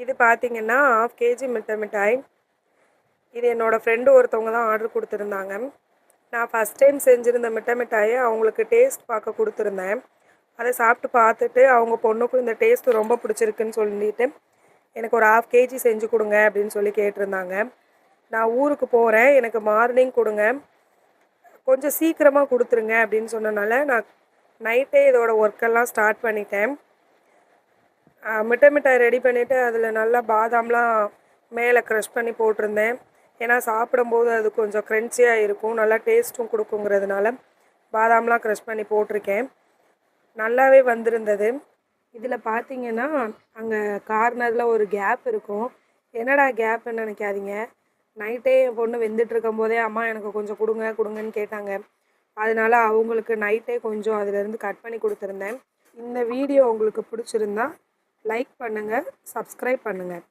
இது பார்த்தீங்கன்னா 1/2 கேஜி மிட்டாய். இது என்னோட ஃப்ரெண்டு ஒருத்தவங்க தான் ஆர்டர் குடுத்துருந்தாங்க. நான் ஃபர்ஸ்ட் டைம் செஞ்சிருந்த மிட்டாய அவங்களுக்கு டேஸ்ட் பார்க்க குடுத்துருந்தேன். அத சாப்பிட்டு பார்த்துட்டு அவங்க பொண்ணுக்கும் இந்த டேஸ்ட் ரொம்ப பிடிச்சிருக்குன்னு சொல்லிட்டு, எனக்கு ஒரு 1/2 கேஜி செஞ்சு குடுங்க அப்படின்னு சொல்லி கேட்டிருந்தாங்க. நான் ஊருக்கு போறேன். எனக்கு மார்னிங் குடுங்க. கொஞ்சம் சீக்கிரமா குடுத்துருங்க அப்படின்னு சொன்னனால, நான் நைட்டே இதோட ஒர்க்கெல்லாம் ஸ்டார்ட் பண்ணிட்டேன். மிட்டாய் ரெடி பண்ணிவிட்டு அதில் நல்லா பாதாம்லாம் மேலே க்ரஷ் பண்ணி போட்டிருந்தேன். ஏன்னா சாப்பிடும்போது அது கொஞ்சம் க்ரன்ச்சியாக இருக்கும், நல்லா டேஸ்ட்டும் கொடுக்குங்கிறதுனால பாதாம்லாம் க்ரஷ் பண்ணி போட்டிருக்கேன். நல்லாவே வந்திருந்தது. இதில் பார்த்தீங்கன்னா அங்கே கார்னரில் ஒரு கேப் இருக்கும். என்னடா கேப்புன்னு நினைக்காதீங்க. நைட்டே என் பொண்ணு வெந்துட்டுருக்கும் போதே அம்மா எனக்கு கொஞ்சம் கொடுங்கன்னு கேட்டாங்க. அதனால அவங்களுக்கு நைட்டே கொஞ்சம் அதிலேருந்து கட் பண்ணி கொடுத்துருந்தேன். இந்த வீடியோ உங்களுக்கு பிடிச்சிருந்தா லைக் பண்ணுங்கள், சப்ஸ்கிரைப் பண்ணுங்கள்.